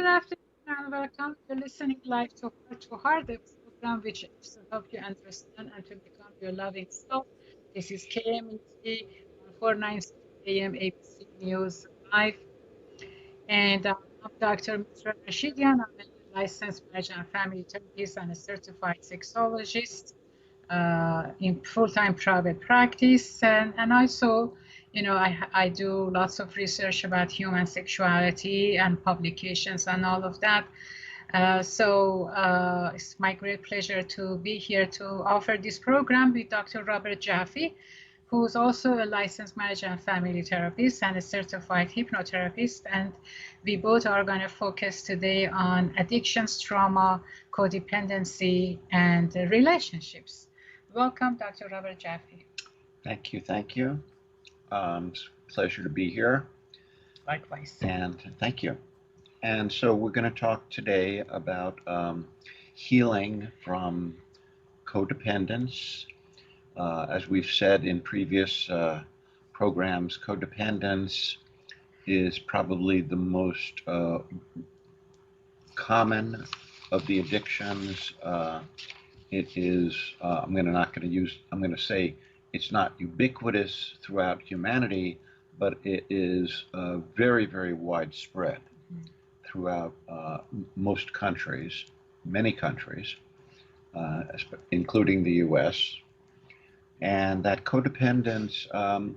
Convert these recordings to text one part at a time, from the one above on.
Good afternoon and welcome. You're listening live to Heart-2-Heart, the program which aims to help you understand and to become your loving self. This is KMET 1496 AM ABC News Live. And I'm Dr. Mitra Rashidian. I'm a licensed marriage and family therapist and a certified sexologist in full-time private practice. And also, I do lots of research about human sexuality and publications and all of that. So it's my great pleasure to be here to offer this program with Dr. Robert Jaffe, who's also a licensed marriage and family therapist and a certified hypnotherapist. And we both are going to focus today on addictions, trauma, codependency, and relationships. Welcome, Dr. Robert Jaffe. Thank you. Thank you. It's a pleasure to be here. Likewise. And thank you. And so we're going to talk today about healing from codependence. As we've said in previous programs, codependence is probably the most common of the addictions. It is, I'm going to say it's not ubiquitous throughout humanity, but it is very, very widespread throughout most countries, many countries, including the US. And that codependence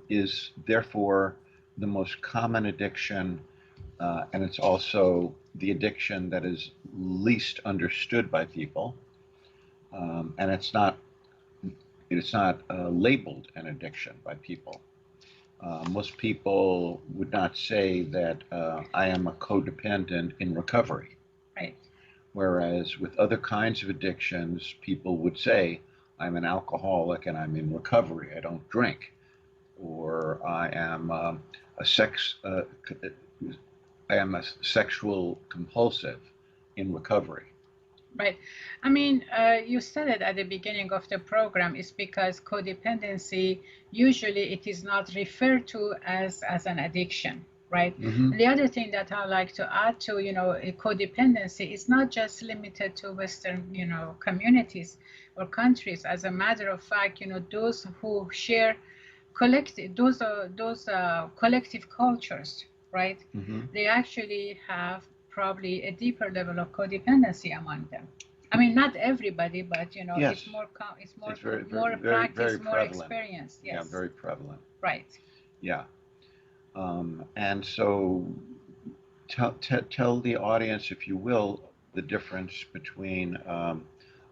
is therefore the most common addiction, and it's also the addiction that is least understood by people. And it's not labeled an addiction by people. Most people would not say that I am a codependent in recovery. Right. Whereas with other kinds of addictions, people would say, I'm an alcoholic and I'm in recovery. I don't drink. Or I am a sexual compulsive in recovery. Right. I mean, you said it at the beginning of the program. It's because codependency, usually it is not referred to as an addiction, right? Mm-hmm. And the other thing that I like to add to, codependency is not just limited to Western, communities or countries. As a matter of fact, those who share collective, those collective cultures, right? Mm-hmm. They actually have probably a deeper level of codependency among them. I mean, not everybody, but Yes. it's more very, more very, practice, very more prevalent. experience. Yes. Yeah, very prevalent. Right. Yeah. And so tell the audience, if you will, the difference between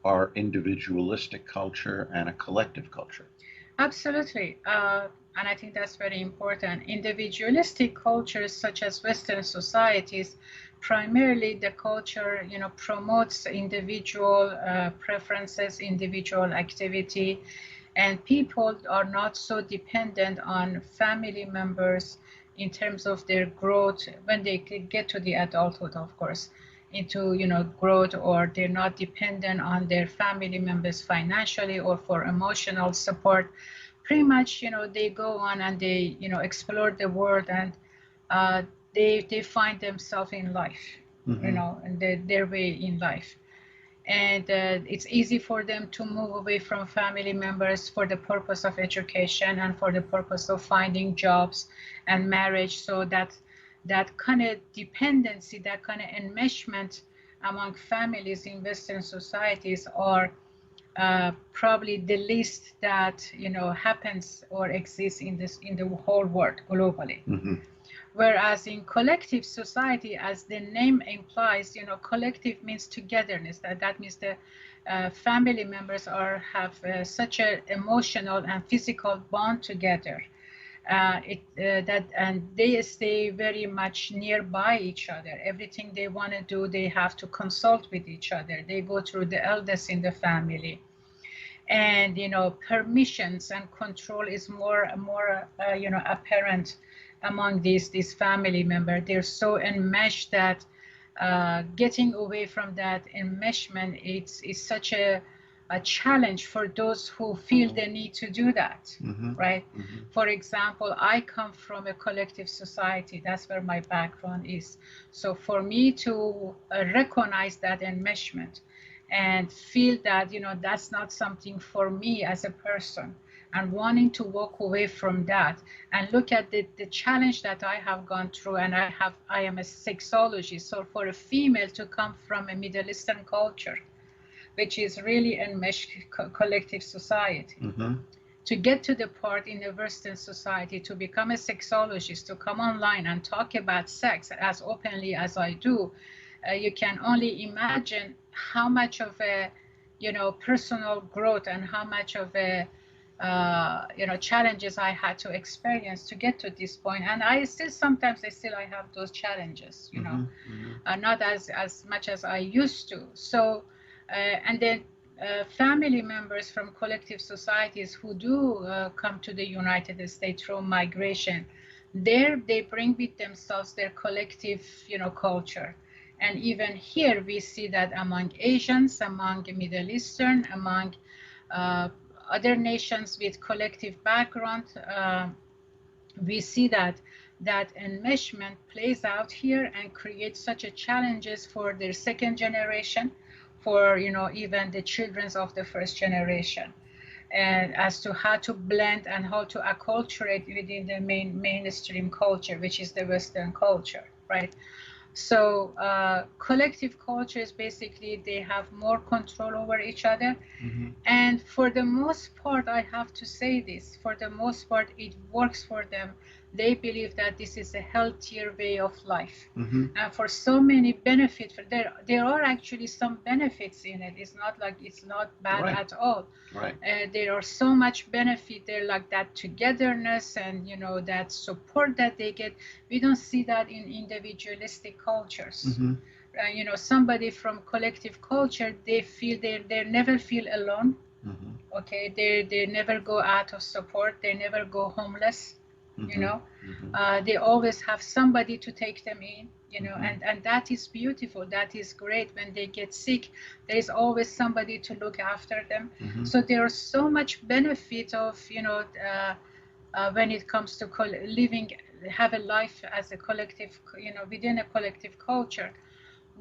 our individualistic culture and a collective culture. Absolutely. And I think that's very important. Individualistic cultures, such as Western societies, primarily the culture, promotes individual preferences, individual activity, and people are not so dependent on family members in terms of their growth when they get to the adulthood, of course, into growth, or they're not dependent on their family members financially or for emotional support. Pretty much, they go on and they explore the world, and they find themselves in life, Mm-hmm. and their way in life. And it's easy for them to move away from family members for the purpose of education and for the purpose of finding jobs and marriage. So that kind of dependency, that kind of enmeshment among families in Western societies are probably the least that happens or exists in the whole world globally. Mm-hmm. Whereas in collective society, as the name implies, collective means togetherness. That means the family members have such an emotional and physical bond together. And they stay very much nearby each other. Everything they want to do, they have to consult with each other. They go through the eldest in the family. And permissions and control is more apparent among these family members. They're so enmeshed that getting away from that enmeshment, it's such a a challenge for those who feel the need to do that, right? For example, I come from a collective society. That's where my background is. So for me to recognize that enmeshment and feel that, that's not something for me as a person, and wanting to walk away from that and look at the challenge that I have gone through. And I am a sexologist. So for a female to come from a Middle Eastern culture, which is really enmeshed collective society, to get to the part in a Western society to become a sexologist, to come online and talk about sex as openly as I do, you can only imagine how much of a personal growth and how much of a challenges I had to experience to get to this point. And I still I have those challenges, not as much as I used to. So and then family members from collective societies who do come to the United States through migration, there they bring with themselves their collective culture. And even here we see that among Asians, among Middle Eastern, among other nations with collective background, we see that enmeshment plays out here and creates such a challenges for their second generation, for even the children of the first generation, and as to how to blend and how to acculturate within the mainstream culture, which is the Western culture, right? So collective cultures, basically, they have more control over each other. And for the most part, I have to say this, for the most part, it works for them. They believe that this is a healthier way of life. And for so many benefits, there are actually some benefits in it. It's not like it's not bad at all. There are so much benefit there, like that togetherness and that support that they get. We don't see that in individualistic cultures. Somebody from collective culture, they never feel alone. Okay, they never go out of support. They never go homeless. They always have somebody to take them in. And that is beautiful. That is great. When they get sick, there is always somebody to look after them. So there are so much benefit of when it comes to have a life as a collective, within a collective culture.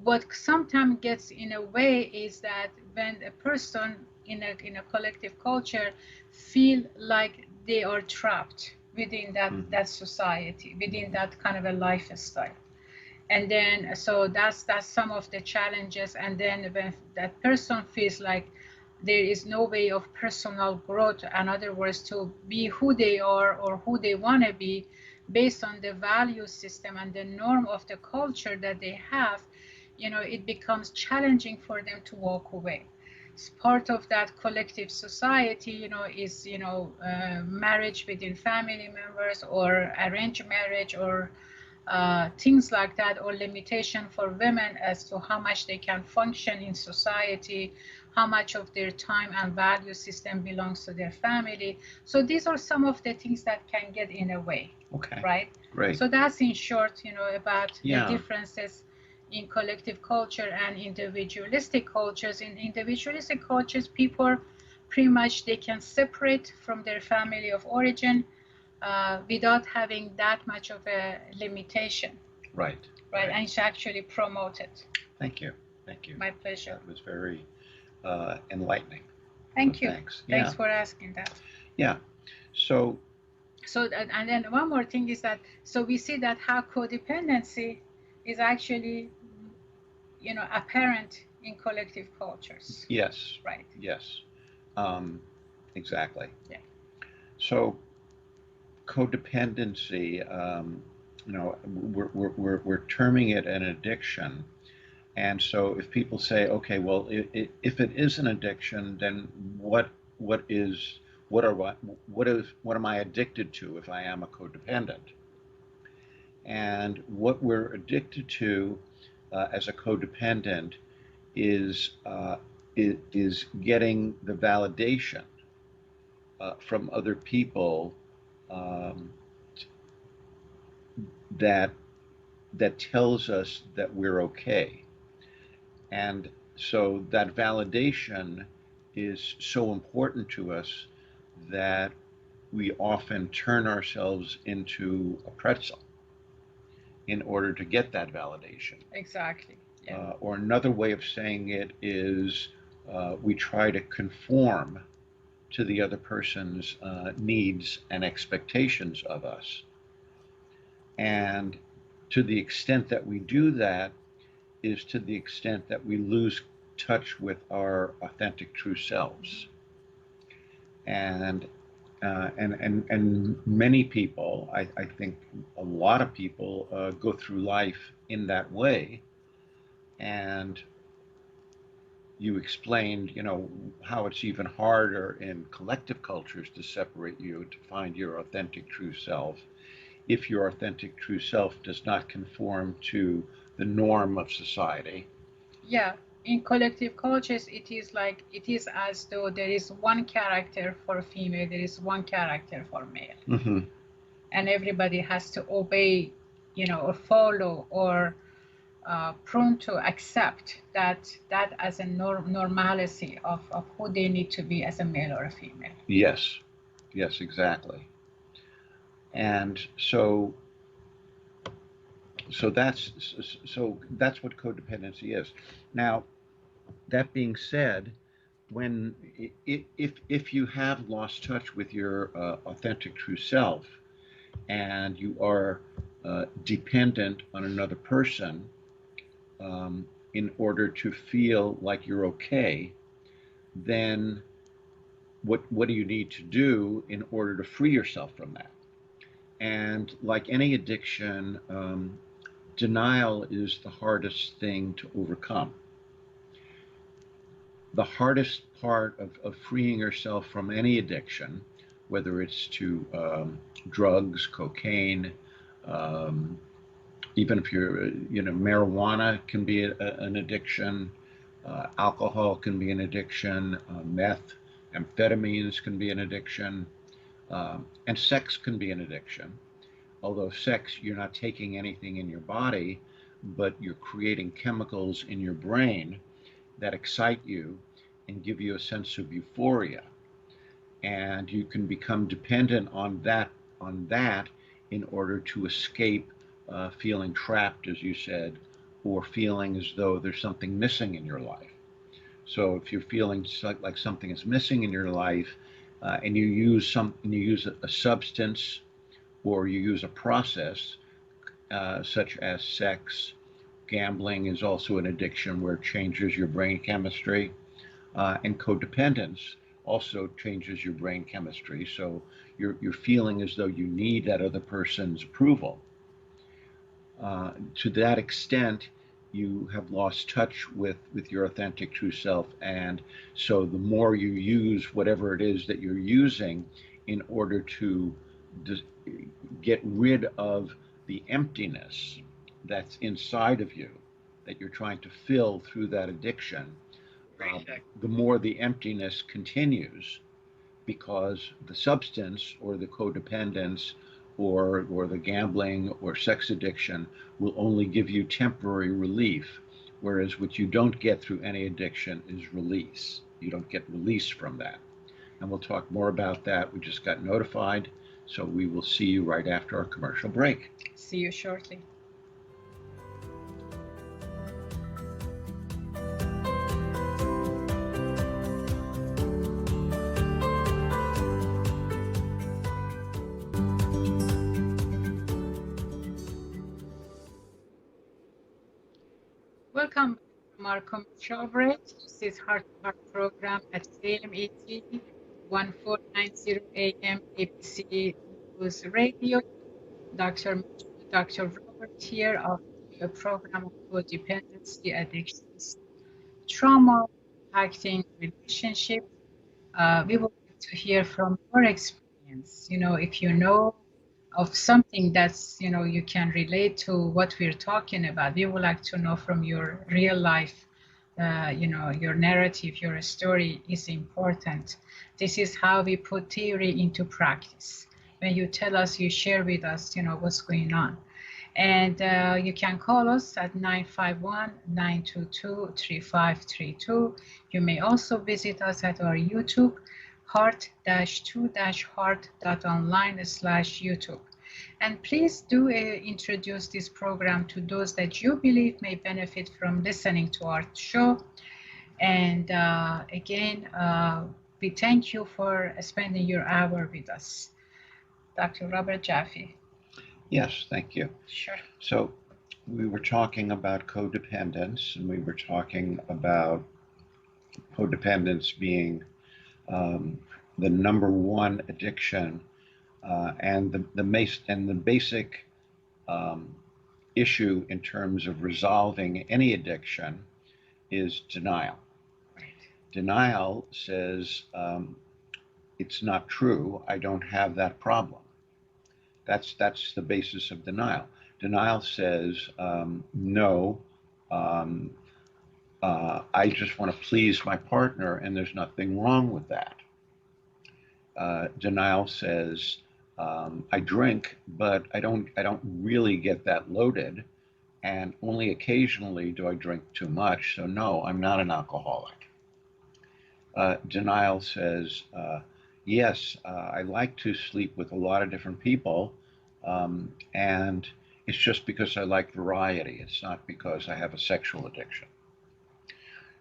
What sometimes gets in a way is that when a person in a collective culture feel like they are trapped within that society, within that kind of a lifestyle. And then so that's some of the challenges. And then when that person feels like there is no way of personal growth, in other words, to be who they are or who they want to be based on the value system and the norm of the culture that they have, it becomes challenging for them to walk away. Part of that collective society, is marriage within family members, or arranged marriage, or things like that, or limitation for women as to how much they can function in society, how much of their time and value system belongs to their family. So these are some of the things that can get in a way. Right? Great. So that's in short, about the differences in collective culture and individualistic cultures. In individualistic cultures, people pretty much, they can separate from their family of origin without having that much of a limitation. Right. And it's actually promoted. Thank you. My pleasure. That was very enlightening. Thank you. Thanks for asking that. Yeah. So and then one more thing is that, so we see that how codependency is actually apparent in collective cultures. Yes. Right. Yes. Exactly. Yeah. So codependency, we're terming it an addiction. And so if people say, okay, well, if it is an addiction, then what am I addicted to if I am a codependent? And what we're addicted to as a codependent is getting the validation from other people that tells us that we're okay. And so that validation is so important to us that we often turn ourselves into a pretzel in order to get that validation. Exactly. Yeah. Or another way of saying it is we try to conform to the other person's needs and expectations of us. And to the extent that we do that is to the extent that we lose touch with our authentic true selves. And and many people, I think a lot of people go through life in that way. And you explained, how it's even harder in collective cultures to separate you, to find your authentic true self, if your authentic true self does not conform to the norm of society. Yeah, in collective cultures, it is as though there is one character for female, there is one character for male, Mm-hmm. and everybody has to obey, or follow, or prone to accept that as a normalcy of who they need to be as a male or a female. Yes, yes, exactly. And so that's what codependency is. Now, that being said, when if you have lost touch with your authentic true self and you are dependent on another person in order to feel like you're okay, then what do you need to do in order to free yourself from that? And like any addiction, denial is the hardest thing to overcome. The hardest part of freeing yourself from any addiction, whether it's to drugs, cocaine, um, even if marijuana can be an addiction, alcohol can be an addiction, meth, amphetamines can be an addiction, and sex can be an addiction. Although sex, you're not taking anything in your body, but you're creating chemicals in your brain that excite you and give you a sense of euphoria. And you can become dependent on that in order to escape feeling trapped, as you said, or feeling as though there's something missing in your life. So if you're feeling like something is missing in your life, and you use a substance or you use a process such as sex, gambling is also an addiction where it changes your brain chemistry, and codependence also changes your brain chemistry. So you're feeling as though you need that other person's approval. To that extent, you have lost touch with your authentic true self. And so the more you use whatever it is that you're using in order to get rid of the emptiness that's inside of you, that you're trying to fill through that addiction, the more the emptiness continues, because the substance or the codependence or the gambling or sex addiction will only give you temporary relief, whereas what you don't get through any addiction is release. You don't get release from that. And we'll talk more about that. We just got notified, so we will see you right after our commercial break. See you shortly. Welcome from our commercial break. This is Heart-to-Heart program at KMET 1490 AM ABC News Radio. Dr. Robert here of a program of codependency, addictions, trauma, impacting relationships. We would like to hear from your experience. If you know of something that's, you can relate to what we're talking about, we would like to know from your real life. Your narrative, your story is important. This is how we put theory into practice. When you tell us, you share with us, what's going on. And you can call us at 951-922-3532. You may also visit us at our YouTube, heart-2-heart.online/YouTube. And please do introduce this program to those that you believe may benefit from listening to our show. And again, we thank you for spending your hour with us. Dr. Robert Jaffe. Yes, thank you. Sure. So we were talking about codependence, and we were talking about codependence being the number one addiction, and the basic issue in terms of resolving any addiction is denial. Right. Denial says it's not true. I don't have that problem. That's the basis of denial. Denial says no. I just want to please my partner, and there's nothing wrong with that. Denial says I drink, but I don't really get that loaded, and only occasionally do I drink too much. So no, I'm not an alcoholic. Denial says yes, I like to sleep with a lot of different people, and it's just because I like variety. It's not because I have a sexual addiction.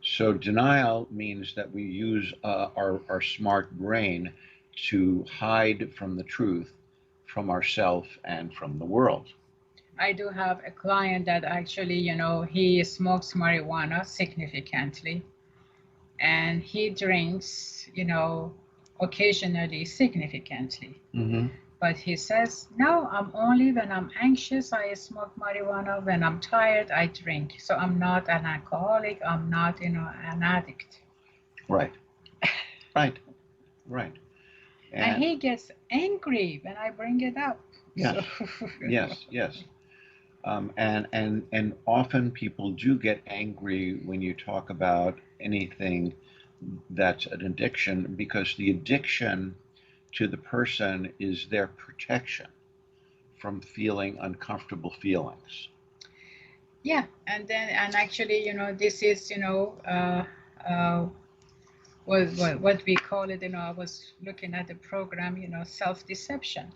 So denial means that we use our smart brain to hide from the truth, from ourselves and from the world. I do have a client that actually, he smokes marijuana significantly, and he drinks, occasionally significantly. Mm-hmm. But he says, no, I'm only when I'm anxious, I smoke marijuana. When I'm tired, I drink. So I'm not an alcoholic. I'm not, an addict. Right. Right. Right. And he gets angry when I bring it up. Yes. So, yes. And often people do get angry when you talk about anything that's an addiction, because the addiction to the person is their protection from feeling uncomfortable feelings. Yeah, and actually, this is, what we call it. I was looking at the program, self-deception.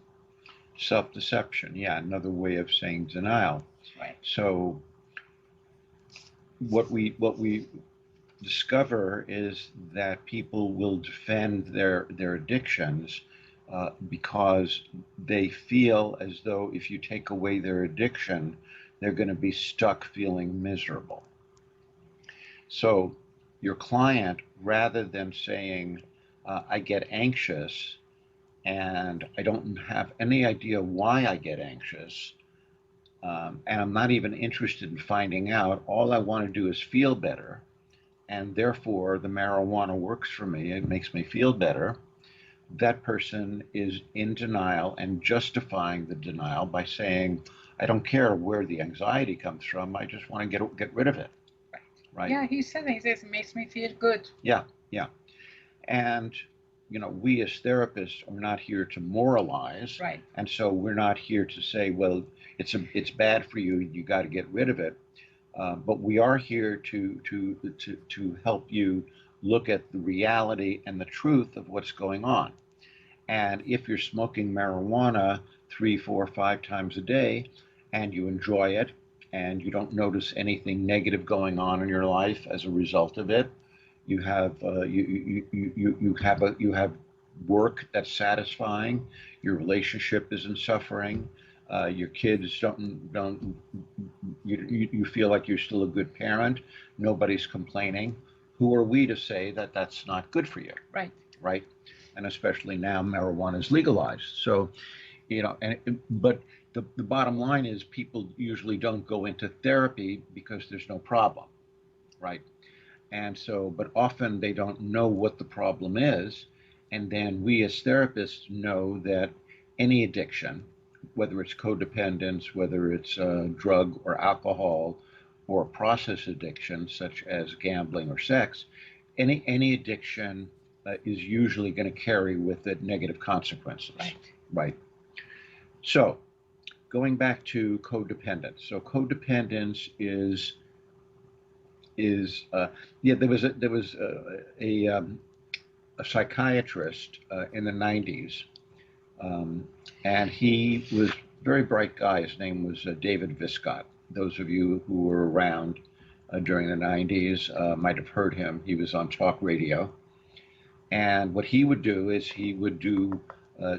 Self-deception, yeah, another way of saying denial. Right. So what we discover is that people will defend their addictions because they feel as though if you take away their addiction, they're going to be stuck feeling miserable. So your client, rather than saying, I get anxious and I don't have any idea why I get anxious, and I'm not even interested in finding out, all I want to do is feel better, and therefore the marijuana works for me, it makes me feel better, that person is in denial and justifying the denial by saying, I don't care where the anxiety comes from, I just want to get rid of it. Right? Yeah, he says it makes me feel good. Yeah. And we as therapists are not here to moralize. Right. And so we're not here to say, well, it's bad for you, you got to get rid of it. But we are here to help you look at the reality and the truth of what's going on. And if you're smoking marijuana 3, 4, 5 times a day, and you enjoy it, and you don't notice anything negative going on in your life as a result of it, you have you have work that's satisfying, your relationship isn't suffering, your kids don't you feel like you're still a good parent, nobody's complaining. Who are we to say that that's not good for you? Right. And especially now marijuana is legalized. So but the bottom line is people usually don't go into therapy because there's no problem, right? And so, but often they don't know what the problem is. And then we as therapists know that any addiction, whether it's codependence, whether it's drug or alcohol, or process addiction such as gambling or sex, any addiction is usually going to carry with it negative consequences. Right. Right. So going back to codependence. So codependence is yeah, there was a psychiatrist in the 90s, and he was a very bright guy. His name was David Viscott. Those of you who were around during the 90s might have heard him. He was on talk radio. And what he would do is he would do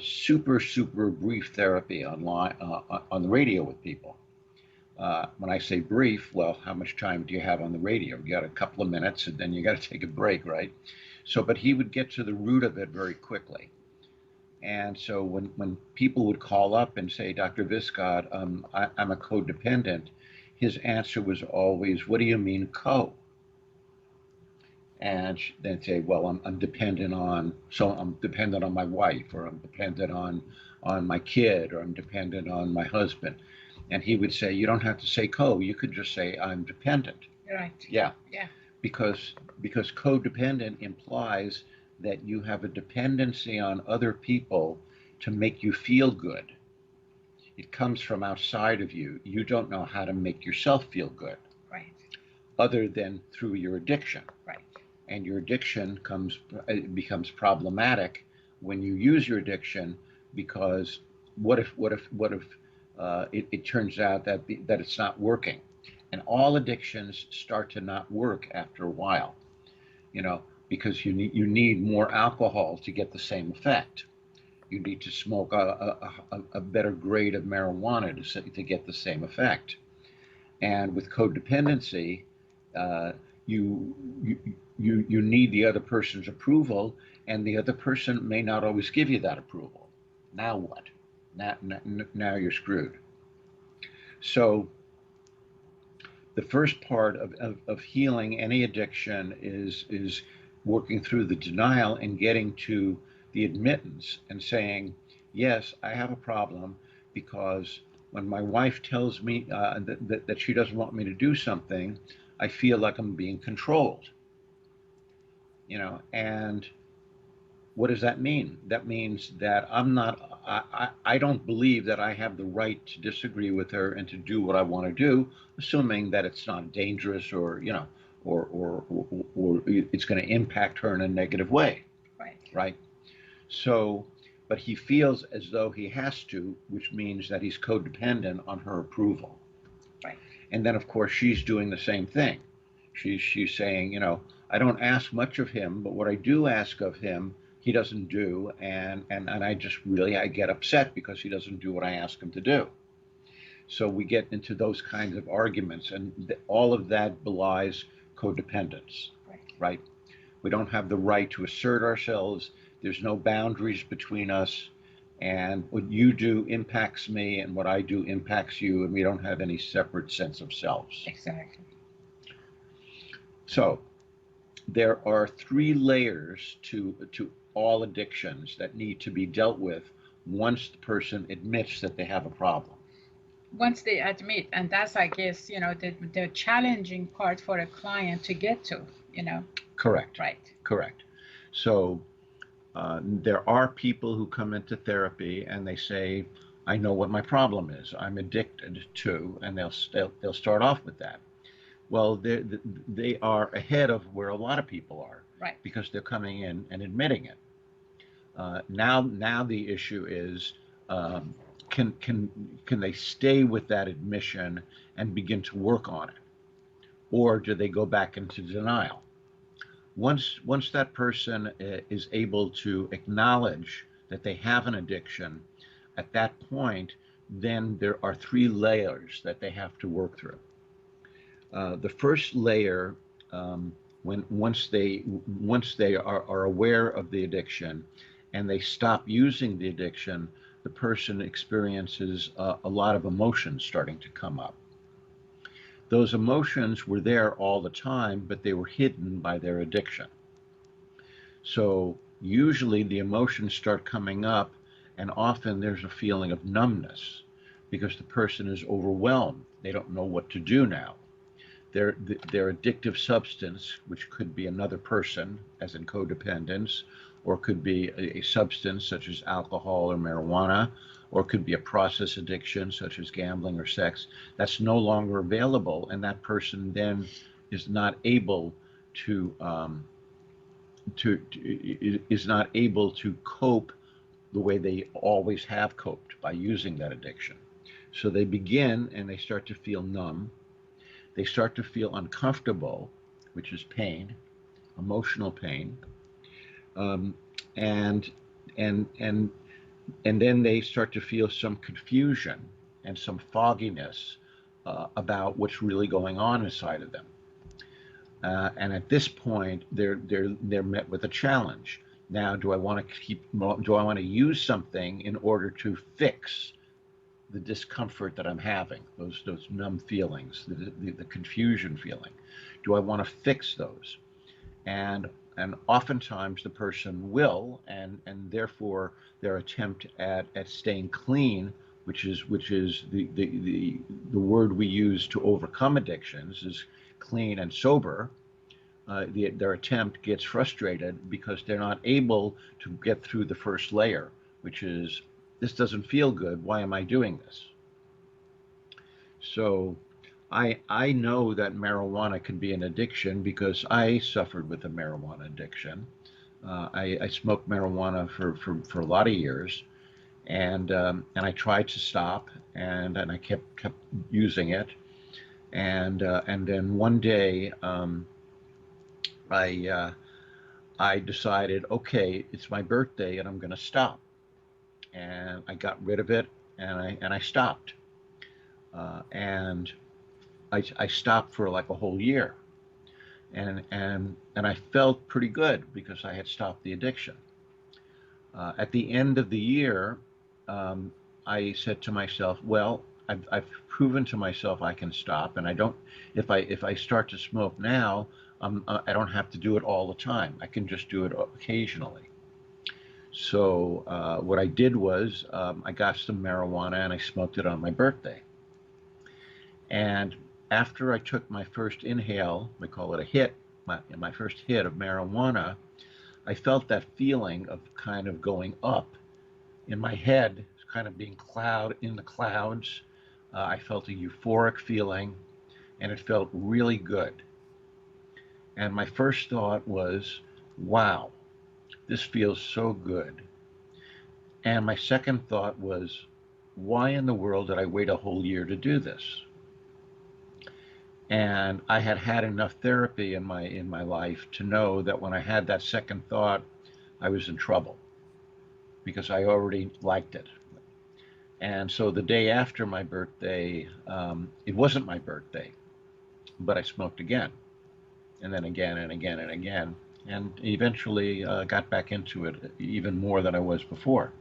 super brief therapy online on the radio with people. When I say brief, well, how much time do you have on the radio? You got a couple of minutes, and then you got to take a break, right? So, but he would get to the root of it very quickly. And so when people would call up and say, Dr. Viscott, I'm a codependent, his answer was always, what do you mean co? And they'd say, well, I'm dependent on, so I'm dependent on my wife, or I'm dependent on my kid, or I'm dependent on my husband. And he would say, you don't have to say co, you could just say I'm dependent. Right. Yeah. Yeah. Because codependent implies that you have a dependency on other people to make you feel good. It comes from outside of you. You don't know how to make yourself feel good. Right. Other than through your addiction. Right. And your addiction becomes problematic when you use your addiction, because what if it turns out that it's not working, and all addictions start to not work after a while, because you need more alcohol to get the same effect. You need to smoke a better grade of marijuana to get the same effect. And with codependency, you need the other person's approval, and the other person may not always give you that approval. Now what? Now you're screwed. So the first part of healing any addiction is working through the denial and getting to the admittance and saying, yes, I have a problem, because when my wife tells me that she doesn't want me to do something, I feel like I'm being controlled. And what does that mean? That means that I don't believe that I have the right to disagree with her and to do what I want to do, assuming that it's not dangerous or it's going to impact her in a negative way. Right? So, but he feels as though he has to, which means that he's codependent on her approval. Right. And then, of course, she's doing the same thing. She's saying, I don't ask much of him, but what I do ask of him, he doesn't do, and I get upset because he doesn't do what I ask him to do. So we get into those kinds of arguments, and all of that belies codependence. Right? We don't have the right to assert ourselves. There's no boundaries between us, and what you do impacts me, and what I do impacts you, and we don't have any separate sense of selves. Exactly. So there are 3 layers to all addictions that need to be dealt with once the person admits that they have a problem. Once they admit, and that's, I guess, the challenging part for a client to get to, Correct. Right. Correct. So there are people who come into therapy and they say, I know what my problem is. I'm addicted to, and they'll start off with that. Well, they are ahead of where a lot of people are. Right. Because they're coming in and admitting it. Now the issue is, can they stay with that admission and begin to work on it, or do they go back into denial? Once that person is able to acknowledge that they have an addiction, at that point, then there are 3 layers that they have to work through. The first layer, once they are aware of the addiction and they stop using the addiction, the person experiences a lot of emotions starting to come up. Those emotions were there all the time, but they were hidden by their addiction. So usually the emotions start coming up, and often there's a feeling of numbness because the person is overwhelmed. They don't know what to do now. Their addictive substance, which could be another person, as in codependence, or it could be a substance such as alcohol or marijuana, or it could be a process addiction such as gambling or sex that's no longer available, and that person then is not able to, is not able to cope the way they always have coped by using that addiction. So they begin and they start to feel numb. They start to feel uncomfortable, which is pain, emotional pain, um, and and and and then they start to feel some confusion and some fogginess about what's really going on inside of them. And at this point, they're met with a challenge. Now, do I want to keep? Do I want to use something in order to fix the discomfort that I'm having? Those numb feelings, the confusion feeling. Do I want to fix those? And and oftentimes the person will, and therefore their attempt at staying clean, which is the word we use to overcome addictions, is clean and sober. Their attempt gets frustrated because they're not able to get through the first layer, which is, this doesn't feel good. Why am I doing this? So I know that marijuana can be an addiction because I suffered with a marijuana addiction. I smoked marijuana for a lot of years, and I tried to stop, and I kept using it, and then one day I I decided, okay, it's my birthday and I'm going to stop, and I got rid of it, and I stopped, and I stopped for like a whole year, and I felt pretty good because I had stopped the addiction. At the end of the year, um, I said to myself, well, I've proven to myself I can stop, and I don't. If I start to smoke now, I don't have to do it all the time. I can just do it occasionally. So what I did was I got some marijuana and I smoked it on my birthday. And after I took my first inhale, we call it a hit, my first hit of marijuana, I felt that feeling of kind of going up in my head, kind of being in the clouds. I felt a euphoric feeling, and it felt really good. And my first thought was, wow, this feels so good. And my second thought was, why in the world did I wait a whole year to do this? And I had had enough therapy in my life to know that when I had that second thought, I was in trouble because I already liked it. And so the day after my birthday, it wasn't my birthday, but I smoked again, and then again and again and again, and eventually got back into it even more than I was before.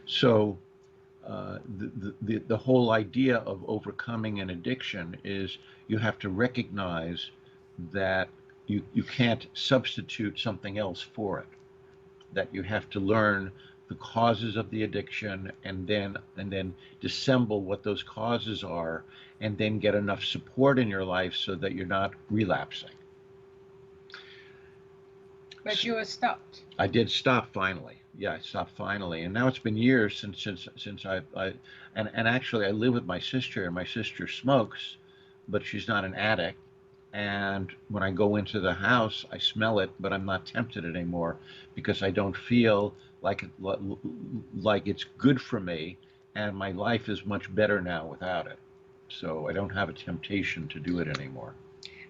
So the whole idea of overcoming an addiction is you have to recognize that you can't substitute something else for it, that you have to learn the causes of the addiction, and then dissemble what those causes are, and then get enough support in your life so that you're not relapsing. But you stopped. I did stop finally. Yeah, I stopped finally, and now it's been years since I and actually I live with my sister, and my sister smokes, but she's not an addict. And when I go into the house, I smell it, but I'm not tempted anymore because I don't feel like it's good for me, and my life is much better now without it. So I don't have a temptation to do it anymore.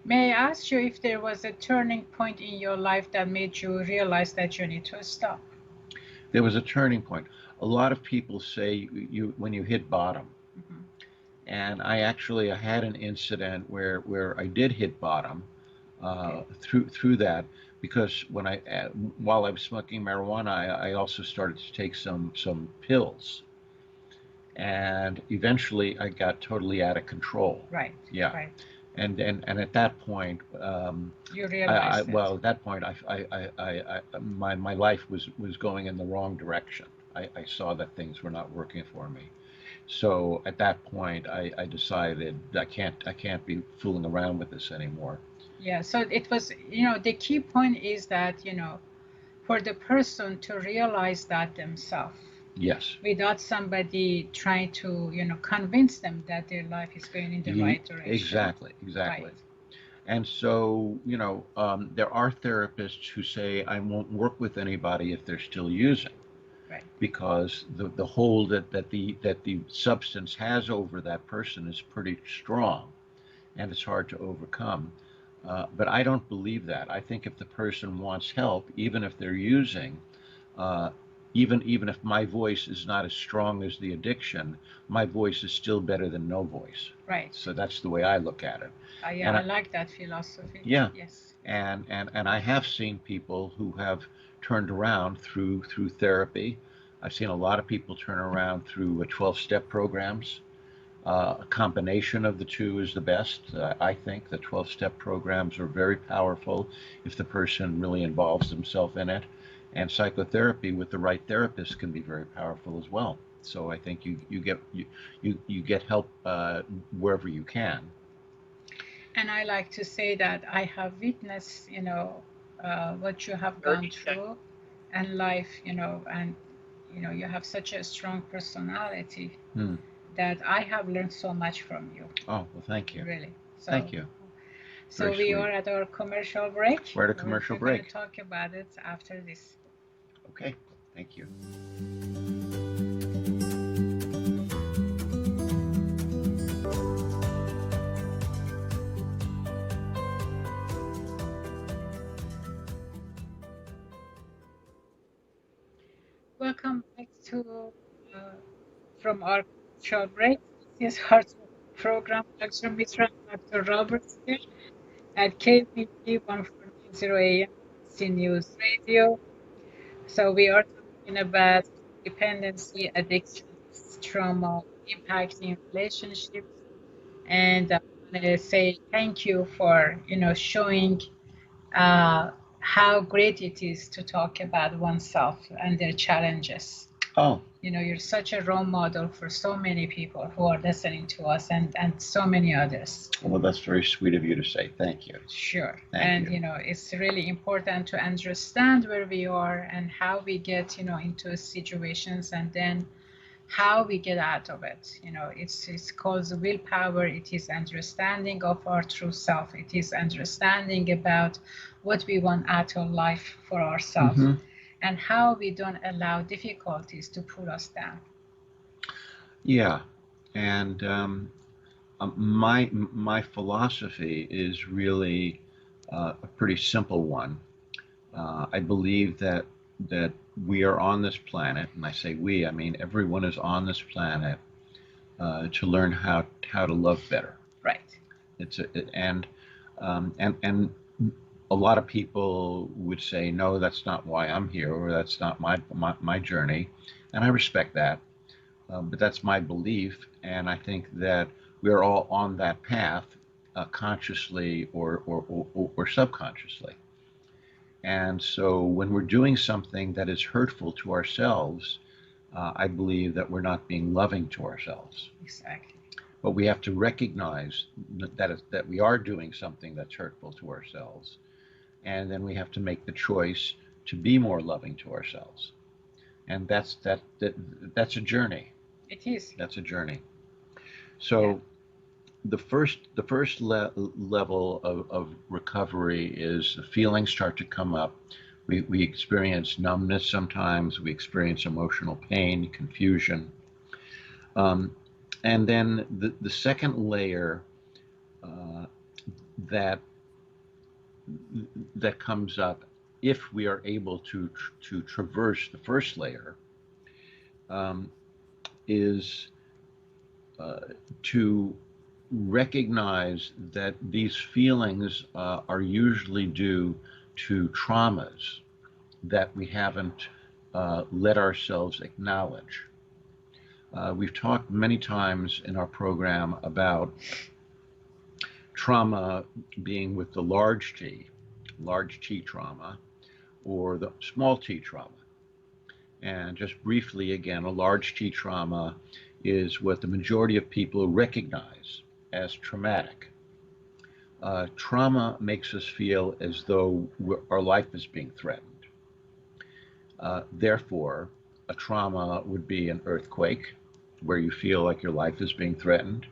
May I ask you if there was a turning point in your life that made you realize that you need to stop? There was a turning point. A lot of people say you when you hit bottom, Mhm. and I had an incident where I did hit bottom Okay. through that, because while I was smoking marijuana, I also started to take some pills, and eventually I got totally out of control. Right. Yeah, Right. and at that point, You realized it. well, at that point, my life was going in the wrong direction. I saw that things were not working for me. So at that point, I decided I can't be fooling around with this anymore. Yeah. So it was, the key point is that, for the person to realize that themselves. Yes. Without somebody trying to, convince them that their life is going in the right direction. Exactly. Right. And so, there are therapists who say, I won't work with anybody if they're still using. Right. Because the hold that the substance has over that person is pretty strong, and it's hard to overcome. But I don't believe that. I think if the person wants help, even if they're using, uh, even if my voice is not as strong as the addiction, my voice is still better than no voice. Right. So that's the way I look at it. Yeah, I like that philosophy. Yeah. Yes. And I have seen people who have turned around through therapy. I've seen a lot of people turn around through 12-step programs. A combination of the two is the best. I think the 12-step programs are very powerful if the person really involves themselves in it. And psychotherapy with the right therapist can be very powerful as well. So I think you get help wherever you can. And I like to say that I have witnessed, what you have gone through and life, and you have such a strong personality that I have learned so much from you. Oh, well, thank you. Really. So, thank you. So Very we sweet. are at our commercial break. We're at a commercial break. We're going to talk about it after this. Okay, thank you. Welcome back to from our commercial break. This is Heart-2-Heart program. Dr. Mitra and Dr. Roberts here at KMET 1490 AM C News Radio. So we are talking about dependency, addictions, trauma, impacting relationships, and I want to say thank you for showing how great it is to talk about oneself and their challenges. Oh, You're such a role model for so many people who are listening to us and so many others. well, that's very sweet of you to say. Thank you. Sure. Thank And, you. It's really important to understand where we are and how we get, into situations and then how we get out of it. It's called willpower. It is understanding of our true self. It is understanding about what we want out of life for ourselves. Mhm. And how we don't allow difficulties to pull us down. Yeah, and my philosophy is really a pretty simple one. I believe that we are on this planet, and I say we, I mean everyone is on this planet to learn how to love better. Right. And a lot of people would say, no, that's not why I'm here, or that's not my journey, and I respect that. But that's my belief, and I think that we're all on that path, consciously or subconsciously. And so when we're doing something that is hurtful to ourselves, I believe that we're not being loving to ourselves. Exactly. But we have to recognize that we are doing something that's hurtful to ourselves, and then we have to make the choice to be more loving to ourselves. And that's a journey. It is. That's a journey. So the first level of recovery is the feelings start to come up. We experience numbness sometimes. We experience emotional pain, confusion. And then the second layer that comes up, if we are able to traverse the first layer, is to recognize that these feelings are usually due to traumas that we haven't let ourselves acknowledge. We've talked many times in our program about trauma being with the large T trauma, or the small t trauma. And just briefly again, a large T trauma is what the majority of people recognize as traumatic. Trauma makes us feel as though our life is being threatened. Therefore, a trauma would be an earthquake, where you feel like your life is being threatened.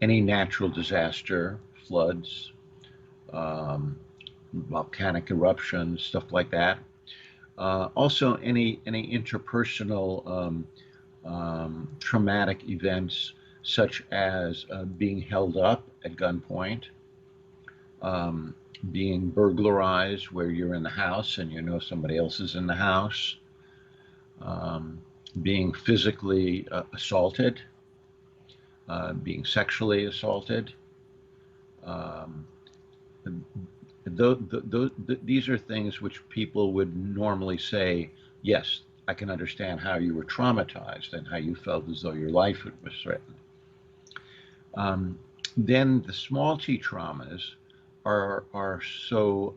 Any natural disaster, floods, um, volcanic eruptions, stuff like that. Also, any interpersonal traumatic events, such as being held up at gunpoint, um, being burglarized where you're in the house and you know somebody else is in the house, um, being physically assaulted, being sexually assaulted. Um, these are things which people would normally say, yes, I can understand how you were traumatized and how you felt as though your life was threatened. Um, then the small t traumas are so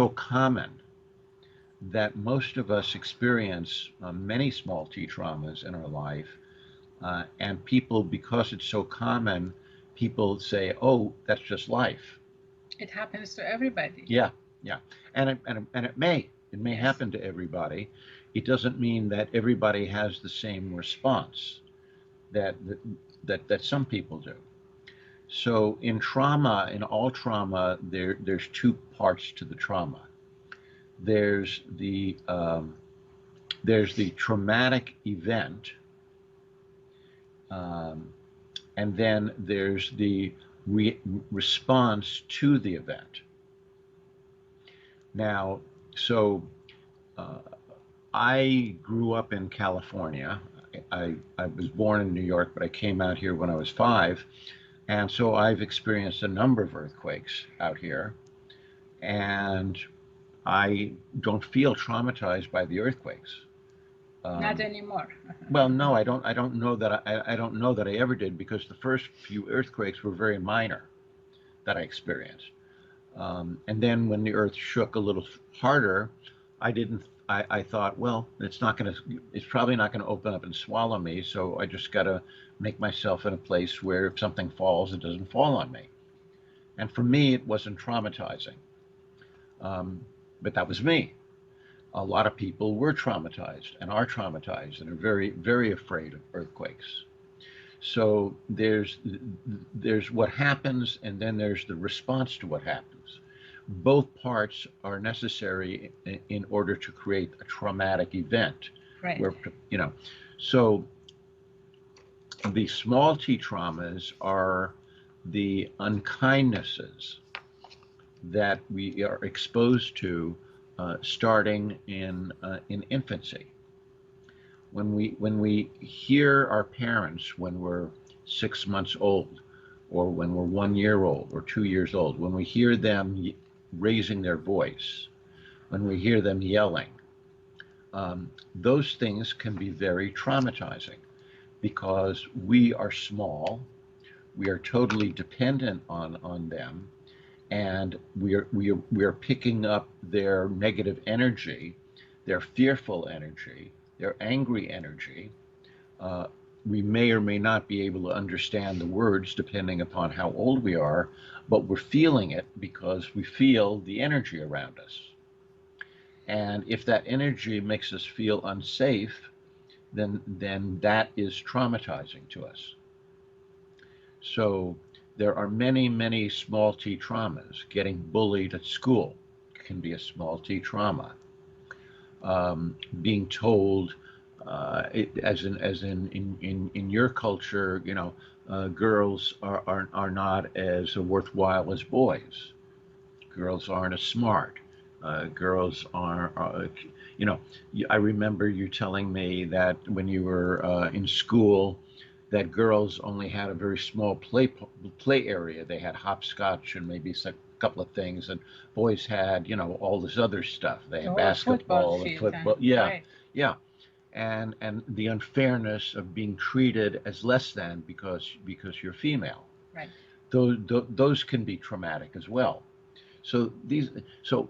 common that most of us experience many small t traumas in our life, and people, because it's so common, people say, "Oh, that's just life." It happens to everybody. Yeah, yeah, and it may Yes. happen to everybody. It doesn't mean that everybody has the same response that that some people do. So in trauma, in all trauma, there's two parts to the trauma. There's the um, there's the traumatic event, um, and then there's the response to the event. Now, so uh, I grew up in California. I was born in New York, but I came out here when I was 5. And so I've experienced a number of earthquakes out here. And I don't feel traumatized by the earthquakes. Not Um, anymore. well, no, I don't. I don't know that. I don't know that I ever did, because the first few earthquakes were very minor that I experienced. And then when the earth shook a little harder, I didn't. I thought, well, it's not going to. It's probably not going to open up and swallow me. So I just got to make myself in a place where if something falls, it doesn't fall on me. And for me, it wasn't traumatizing. Um, but that was me. A lot of people were traumatized and are traumatized and are very, very afraid of earthquakes. So there's what happens, and then there's the response to what happens. Both parts are necessary in order to create a traumatic event. Right. Where so the small t traumas are the unkindnesses that we are exposed to, starting in infancy. When we hear our parents when we're 6 months old, or when we're 1 year old or 2 years old, when we hear them raising their voice, when we hear them yelling, those things can be very traumatizing, because we are small, we are totally dependent on them, and we are picking up their negative energy, their fearful energy, their angry energy. Uh, we may or may not be able to understand the words depending upon how old we are, but we're feeling it because we feel the energy around us. And if that energy makes us feel unsafe, then that is traumatizing to us. So there are many, many small t traumas. Getting bullied at school can be a small t trauma. Being told, as in your culture, girls are not as worthwhile as boys. Girls aren't as smart. Girls are, you know, I remember you telling me that when you were in school, that girls only had a very small play area. They had hopscotch and maybe a couple of things, and boys had, all this other stuff. They had basketball and football. Yeah, Right. yeah, and the unfairness of being treated as less than because you're female. Right. Those can be traumatic as well. So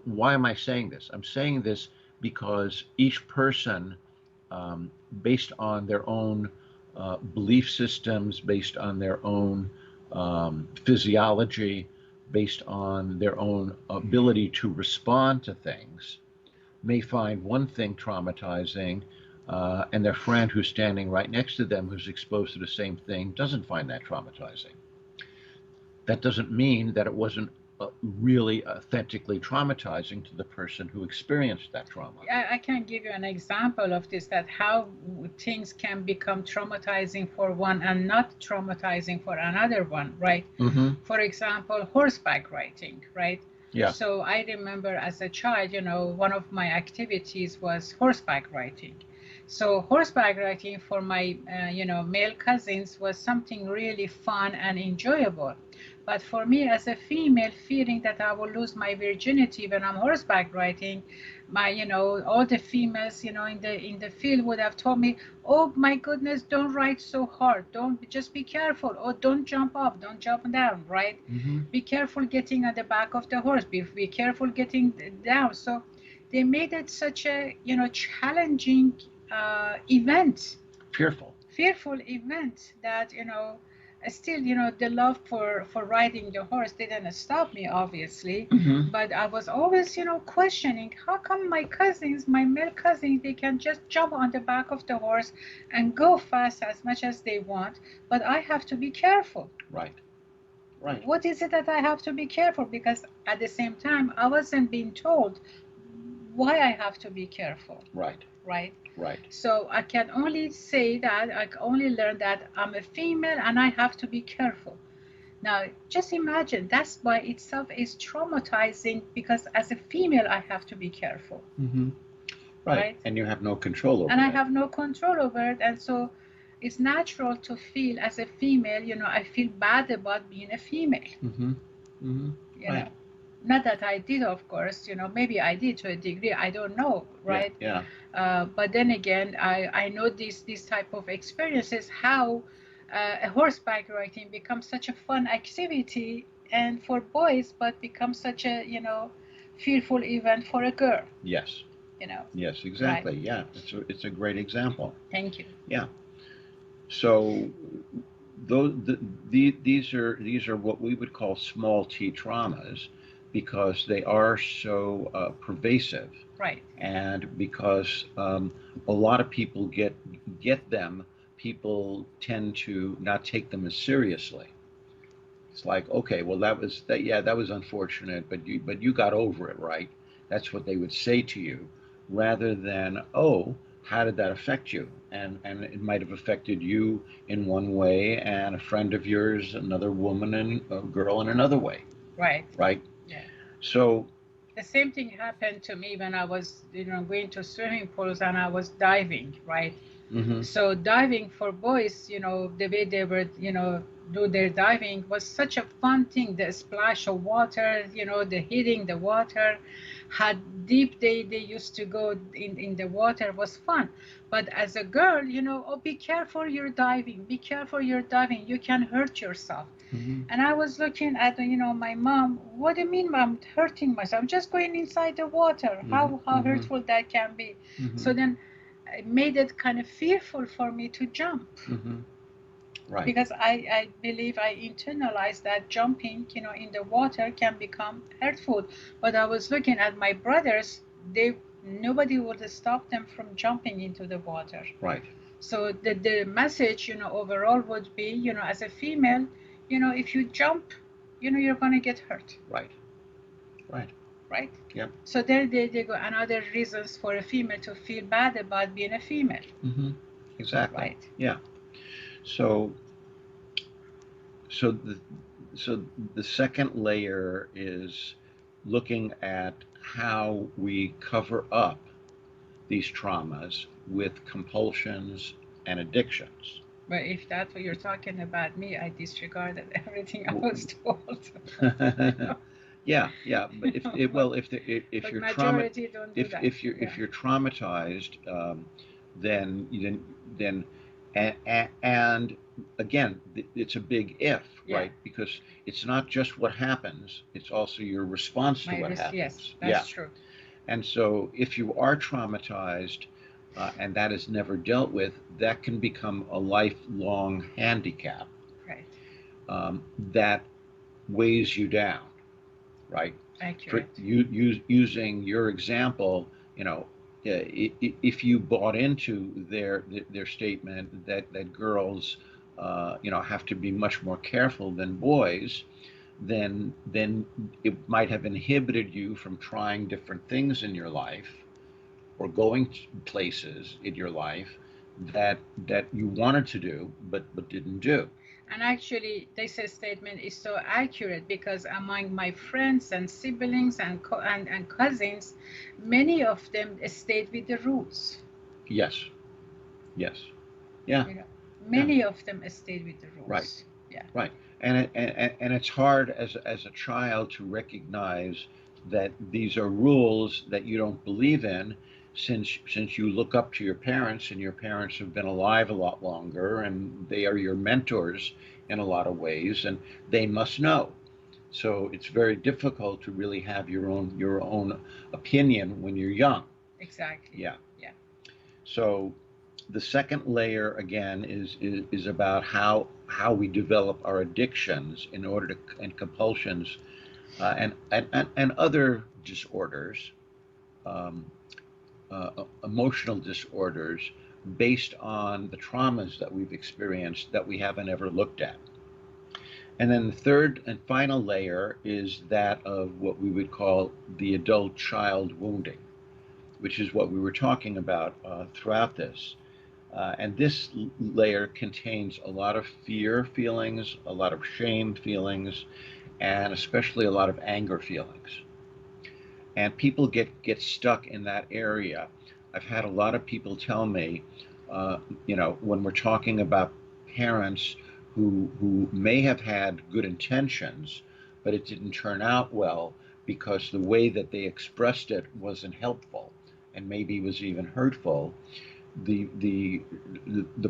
why am I saying this? I'm saying this because each person, based on their own belief systems, based on their own physiology, based on their own ability to respond to things, may find one thing traumatizing, and their friend who's standing right next to them, who's exposed to the same thing, doesn't find that traumatizing. That doesn't mean that it wasn't really authentically traumatizing to the person who experienced that trauma. I can give you an example of this, that how things can become traumatizing for one and not traumatizing for another one, right? Mm-hmm. For example, horseback riding, right? Yeah. So I remember as a child, one of my activities was horseback riding. So horseback riding for my, male cousins was something really fun and enjoyable. But for me as a female, fearing that I will lose my virginity when I'm horseback riding, all the females, in the field would have told me, "Oh my goodness, don't ride so hard. Don't just be careful. Oh, don't jump up, don't jump down, right? Mm-hmm. Be careful getting on the back of the horse. Be careful getting down." So they made it such a, challenging event, fearful event, that still, the love for riding the horse didn't stop me, obviously. Mm-hmm. But I was always, questioning, how come my cousins, my male cousins, they can just jump on the back of the horse and go fast as much as they want, but I have to be careful. Right. What is it that I have to be careful? Because at the same time, I wasn't being told why I have to be careful. Right. So I can only say that I can only learn that I'm a female and I have to be careful. Now, just imagine, that's by itself is traumatizing, because as a female, I have to be careful. Mm-hmm. Right. And you have no control over and it. I have no control over it. And so it's natural to feel as a female, I feel bad about being a female. Mm-hmm. Mm-hmm. Right. Not that I did, of course, maybe I did to a degree, I don't know, right? Yeah. But then again, I know these type of experiences, how a horseback riding becomes such a fun activity and for boys, but becomes such a, fearful event for a girl. Yes. Yes, exactly. Right. Yeah, it's a great example. Thank you. Yeah. So these are what we would call small t traumas, because they are so pervasive, Right. and because a lot of people get them, people tend to not take them as seriously. It's like, okay, well, that was that. Yeah, that was unfortunate, but you got over it, right? That's what they would say to you, rather than, oh, how did that affect you? And it might have affected you in one way, and a friend of yours, another woman and a girl, in another way. Right. Yeah. So the same thing happened to me when I was, going to swimming pools and I was diving, right? Mm-hmm. So diving for boys, the way they were, do their diving was such a fun thing. The splash of water, the hitting the water, how deep they used to go in the water was fun. But as a girl, oh, be careful you're diving, be careful you're diving, you can hurt yourself. Mm-hmm. And I was looking at, my mom. What do you mean I'm hurting myself? I'm just going inside the water. Mm-hmm. How hurtful that can be. Mm-hmm. So then it made it kind of fearful for me to jump. Mm-hmm. Right. Because I believe I internalized that jumping, in the water can become hurtful. But I was looking at my brothers, nobody would stop them from jumping into the water. Right. So the message, overall would be, as a female, if you jump, you're going to get hurt. Right. Yep. So there they go, another reasons for a female to feel bad about being a female. Mm-hmm. Exactly. Right. Yeah. So the second layer is looking at how we cover up these traumas with compulsions and addictions. But if that's what you're talking about me, I disregarded everything I was told. Yeah. But if you're traumatized, then and again, it's a big if, right? Because it's not just what happens; it's also your response to what happens. Yes, that's true. And so, if you are traumatized, and that is never dealt with, that can become a lifelong handicap. Right. That weighs you down, right? Accurate. Using your example, You know, if you bought into their statement that girls, have to be much more careful than boys, then it might have inhibited you from trying different things in your life or going to places in your life that you wanted to do but didn't do. And actually, this statement is so accurate because among my friends and siblings and cousins, many of them stayed with the rules. Yes, yes, yeah, You know, yeah, many of them stayed with the right, rules. Yeah, right. And it's hard as a child to recognize that these are rules that you don't believe in, since you look up to your parents, and your parents have been alive a lot longer, and they are your mentors in a lot of ways, and they must know. So it's very difficult to really have your own opinion when you're young. exactly. Yeah. Yeah. So the second layer again is about how we develop our addictions in order to and compulsions, and other disorders, um, emotional disorders, based on the traumas that we've experienced that we haven't ever looked at. And then the third and final layer is that of what we would call the adult child wounding, which is what we were talking about throughout this. And this layer contains a lot of fear feelings, a lot of shame feelings, and especially a lot of anger feelings. And people get stuck in that area. I've had a lot of people tell me, when we're talking about parents who may have had good intentions, but it didn't turn out well because the way that they expressed it wasn't helpful and maybe was even hurtful. The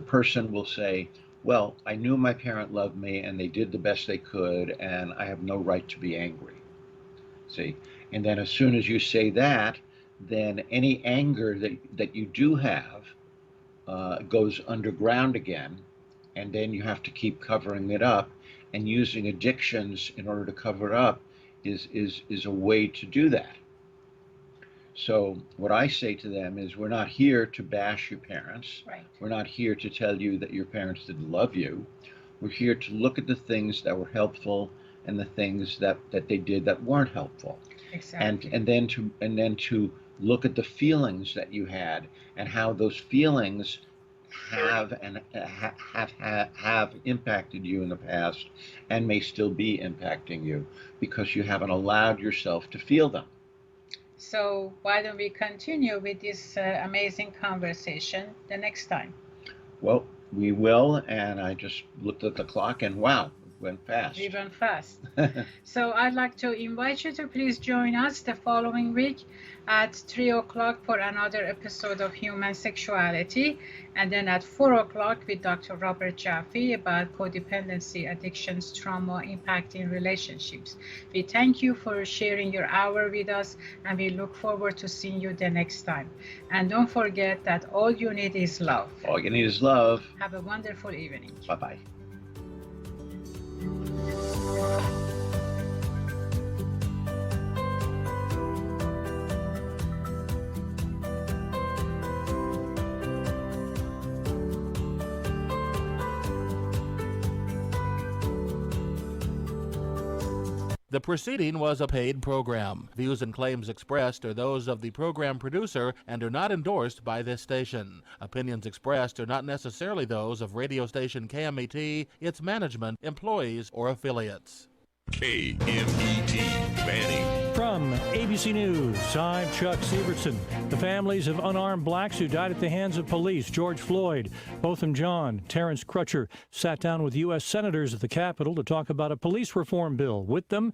person will say, "Well, I knew my parent loved me and they did the best they could, and I have no right to be angry." See, and then as soon as you say that, then any anger that you do have goes underground again, and then you have to keep covering it up, and using addictions in order to cover it up is a way to do that. So what I say to them is, we're not here to bash your parents. Right. We're not here to tell you that your parents didn't love you. We're here to look at the things that were helpful and the things that they did that weren't helpful. Exactly. And then to look at the feelings that you had, and how those feelings have impacted you in the past and may still be impacting you because you haven't allowed yourself to feel them. So why don't we continue with this amazing conversation the next time? Well, we will, and I just looked at the clock, and wow, it went fast. We went fast. So I'd like to invite you to please join us the following week at 3 o'clock for another episode of Human Sexuality, and then at 4 o'clock with Dr. Robert Jaffe about codependency, addictions, trauma impacting relationships. We thank you for sharing your hour with us, and we look forward to seeing you the next time. And don't forget that all you need is love. All you need is love. Have a wonderful evening. Bye-bye. The proceeding was a paid program. Views and claims expressed are those of the program producer and are not endorsed by this station. Opinions expressed are not necessarily those of radio station KMET, its management, employees, or affiliates. KMET Banning. From ABC News, I'm Chuck Sievertson. The families of unarmed blacks who died at the hands of police, George Floyd, Botham Jean, Terrence Crutcher, sat down with U.S. senators at the Capitol to talk about a police reform bill. With them,